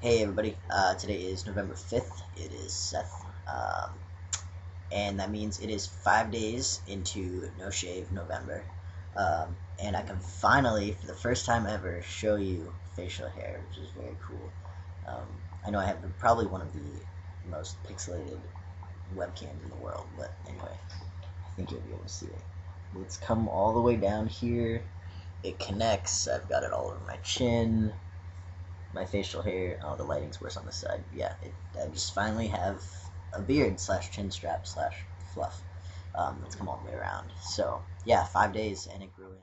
Hey everybody, today is November 5th. It is Seth, and that means it is 5 days into No Shave November. And I can finally, for the first time ever, show you facial hair, which is very cool. Um, I know I have probably one of the most pixelated webcams in the world, but anyway, I think you'll be able to see it. It's come all the way down here. It connects. I've got it all over my chin, my facial hair. Oh, the lighting's worse on this side. Yeah, I just finally have a beard slash chin strap slash fluff that's come all the way around. So yeah, 5 days and it grew in.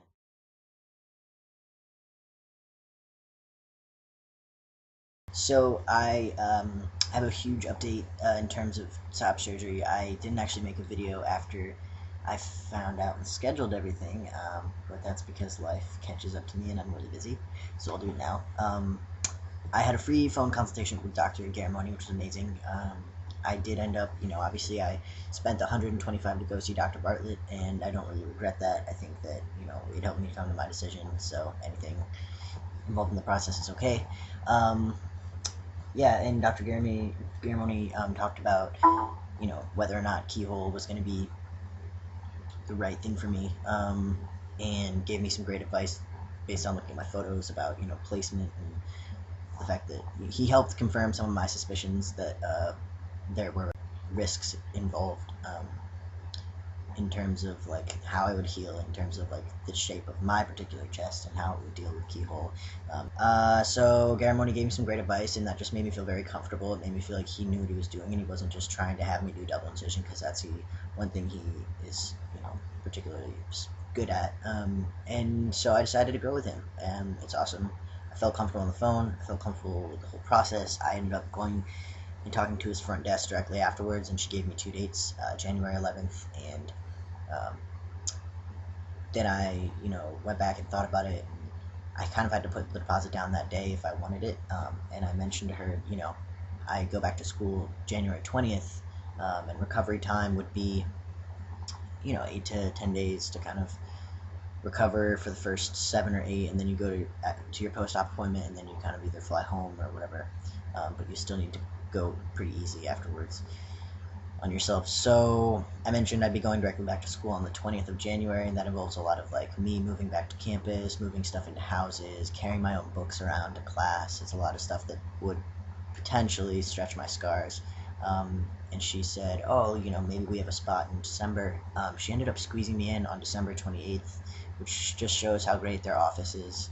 So I have a huge update in terms of top surgery. I didn't actually make a video after I found out and scheduled everything, but that's because life catches up to me and I'm really busy. So I'll do it now. I had a free phone consultation with Dr. Garamoni, which was amazing. I did end up, obviously I spent 125 to go see Dr. Bartlett, and I don't really regret that. I think that, it helped me come to my decision, so anything involved in the process is okay. Yeah, and Dr. Garamoni talked about, whether or not keyhole was going to be the right thing for me, and gave me some great advice based on looking at my photos about, placement and the fact that he helped confirm some of my suspicions that there were risks involved, in terms of like how I would heal, in terms of like the shape of my particular chest and how it would deal with keyhole. So Garamoni gave me some great advice, and that just made me feel very comfortable. It made me feel like he knew what he was doing, and he wasn't just trying to have me do double incision because that's one thing he is, particularly good at. And so I decided to go with him, and it's awesome. I felt comfortable on the phone. I felt comfortable with the whole process. I ended up going and talking to his front desk directly afterwards, and she gave me two dates, January 11th, and um, then I, went back and thought about it. And I kind of had to put the deposit down that day if I wanted it, and I mentioned to her, I go back to school January 20th, and recovery time would be, 8 to 10 days to kind of recover for the first 7 or 8, and then you go to your post-op appointment, and then you kind of either fly home or whatever. But you still need to go pretty easy afterwards on yourself. So I mentioned I'd be going directly back to school on the 20th of January, and that involves a lot of like me moving back to campus, moving stuff into houses, carrying my own books around to class. It's a lot of stuff that would potentially stretch my scars. And she said, "Oh, maybe we have a spot in December." She ended up squeezing me in on December 28th, which just shows how great their office is.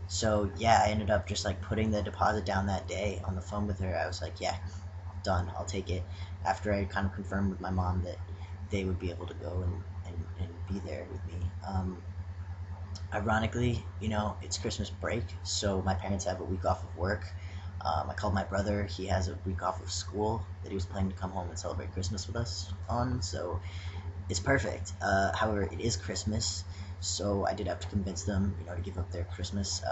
So yeah, I ended up just like putting the deposit down that day on the phone with her. I was like, "Yeah, done. I'll take it." After I kind of confirmed with my mom that they would be able to go and be there with me. Ironically, it's Christmas break, so my parents have a week off of work. I called my brother. He has a week off of school that he was planning to come home and celebrate Christmas with us on, so it's perfect. However, it is Christmas, so I did have to convince them, to give up their Christmas.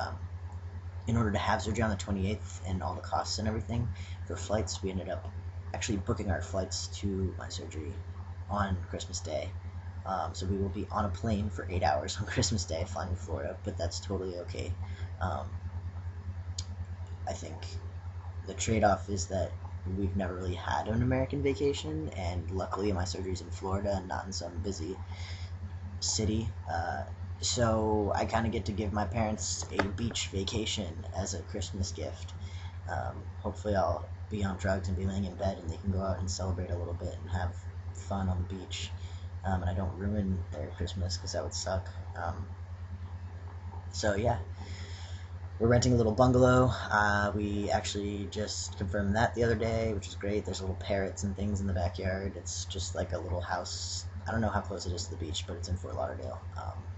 In order to have surgery on the 28th and all the costs and everything for flights, we ended up actually booking our flights to my surgery on Christmas Day. So we will be on a plane for 8 hours on Christmas Day flying to Florida, but that's totally okay. Um, I think the trade-off is that we've never really had an American vacation, and luckily my surgery's in Florida and not in some busy city. So I kind of get to give my parents a beach vacation as a Christmas gift. Hopefully, I'll be on drugs and be laying in bed, and they can go out and celebrate a little bit and have fun on the beach. And I don't ruin their Christmas because that would suck. So yeah, we're renting a little bungalow. We actually just confirmed that the other day, which is great. There's little parrots and things in the backyard. It's just like a little house. I don't know how close it is to the beach, but it's in Fort Lauderdale.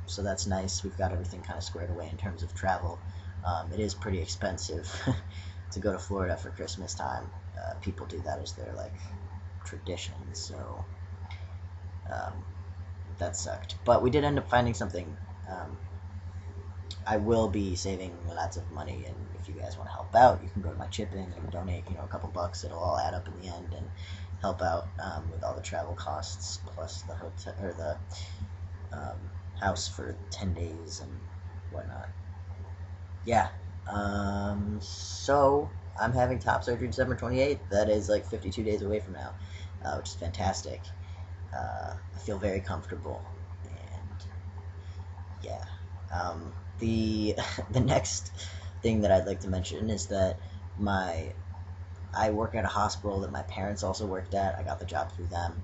So that's nice. We've got everything kind of squared away in terms of travel. It is pretty expensive to go to Florida for Christmas time. People do that as their like tradition, so um, that sucked. But we did end up finding something. Um, I will be saving lots of money, and if you guys want to help out, you can go to my chip in and donate, a couple bucks. It'll all add up in the end and help out, with all the travel costs plus the hotel or the um, house for 10 days and whatnot. Yeah. So I'm having top surgery December 28th. That is like 52 days away from now, which is fantastic. I feel very comfortable, and yeah. The the next thing that I'd like to mention is that my I work at a hospital that my parents also worked at. I got the job through them,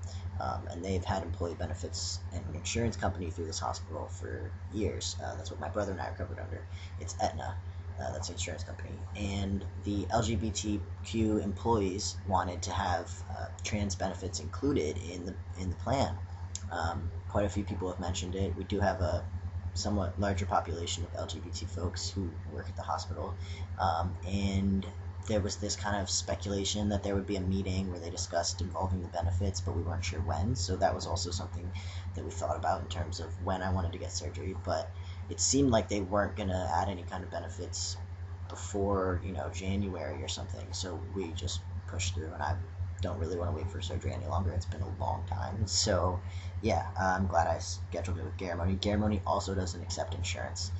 and they've had employee benefits and an insurance company through this hospital for years. That's what my brother and I are covered under. It's Aetna. That's the insurance company. And the LGBTQ employees wanted to have trans benefits included in the plan. Quite a few people have mentioned it. We do have a somewhat larger population of LGBT folks who work at the hospital, and there was this kind of speculation that there would be a meeting where they discussed involving the benefits, but we weren't sure when. So that was also something that we thought about in terms of when I wanted to get surgery. But it seemed like they weren't going to add any kind of benefits before, January or something. So we just pushed through, and I don't really want to wait for surgery any longer. It's been a long time. So yeah, I'm glad I scheduled it with Garamoni. Garamoni also doesn't accept insurance.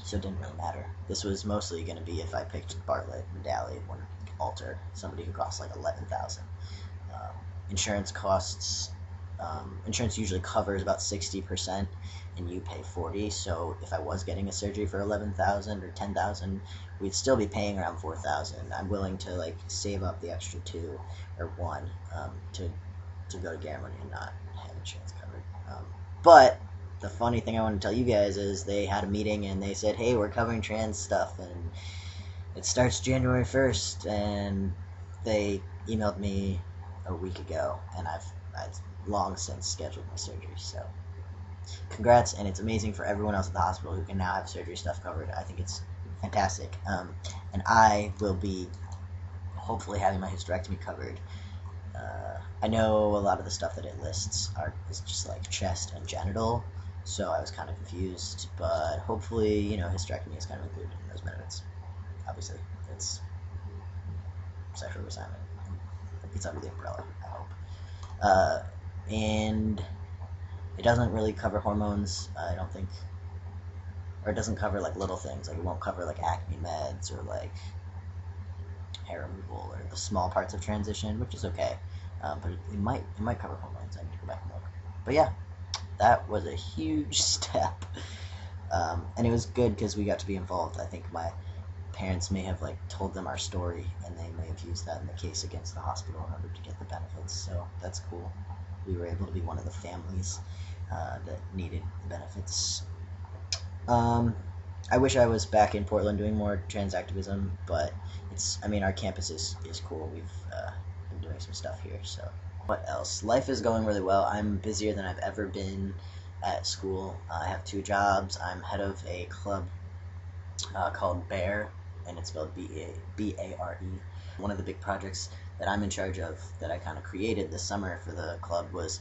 So it didn't really matter. This was mostly going to be if I picked Bartlett, Medallion, or Alter, somebody who costs like $11,000. Insurance costs. Insurance usually covers about 60%, and you pay 40. So if I was getting a surgery for 11,000 or 10,000, we'd still be paying around 4,000. I'm willing to like save up the extra 2 or 1 to go to Garamoni and not have insurance covered. But the funny thing I want to tell you guys is they had a meeting and they said, hey, we're covering trans stuff, and it starts January 1st, and they emailed me a week ago, and I've long since scheduled my surgery. So congrats, and it's amazing for everyone else at the hospital who can now have surgery stuff covered. I think it's fantastic. And I will be hopefully having my hysterectomy covered. I know a lot of the stuff that it lists is just like chest and genital, so I was kind of confused, but hopefully, hysterectomy is kind of included in those benefits. Obviously, it's sexual reassignment. It's under the umbrella, I hope. And it doesn't really cover hormones, I don't think, or it doesn't cover like little things, like it won't cover like acne meds or like hair removal or the small parts of transition, which is okay. But it might cover hormones. I need to go back and look. But yeah, that was a huge step, and it was good because we got to be involved. I think my parents may have like told them our story, and they may have used that in the case against the hospital in order to get the benefits. So that's cool. We were able to be one of the families that needed the benefits. I wish I was back in Portland doing more trans activism, but our campus is cool. We've been doing some stuff here. So what else? Life is going really well. I'm busier than I've ever been at school. I have 2 jobs. I'm head of a club called Bear, and it's spelled B-A-R-E. One of the big projects that I'm in charge of that I kind of created this summer for the club was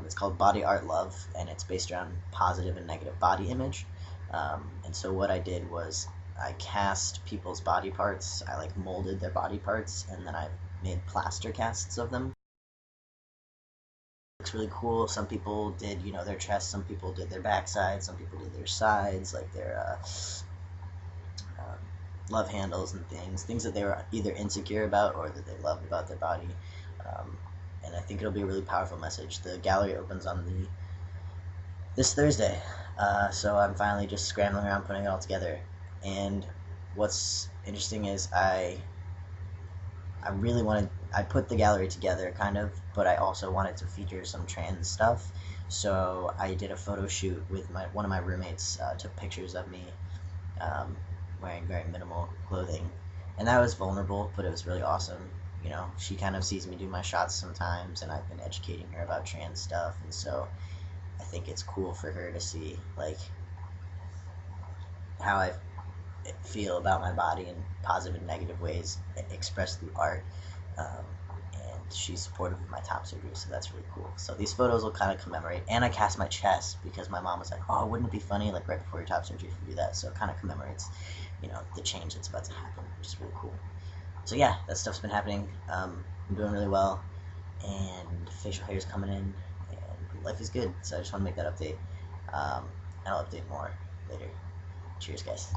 it's called Body Art Love, and it's based around positive and negative body image. And so what I did was I cast people's body parts. I like molded their body parts, and then I made plaster casts of them. It looks really cool. Some people did, their chest. Some people did their backside. Some people did their sides, like their love handles and things that they were either insecure about or that they loved about their body. And I think it'll be a really powerful message. The gallery opens on this Thursday, so I'm finally just scrambling around putting it all together. And what's interesting is I really wanted, I put the gallery together kind of, but I also wanted to feature some trans stuff. So I did a photo shoot with one of my roommates, took pictures of me wearing very minimal clothing, and that was vulnerable, but it was really awesome. She kind of sees me do my shots sometimes, and I've been educating her about trans stuff, and so I think it's cool for her to see like how I feel about my body in positive and negative ways expressed through art. And she's supportive of my top surgery, so that's really cool. So these photos will kind of commemorate, and I cast my chest because my mom was like, oh, wouldn't it be funny like right before your top surgery if you do that? So it kind of commemorates the change that's about to happen, which is really cool. So yeah, that stuff's been happening. I'm doing really well, and facial hair is coming in, and life is good. So I just want to make that update, and I'll update more later. Cheers, guys.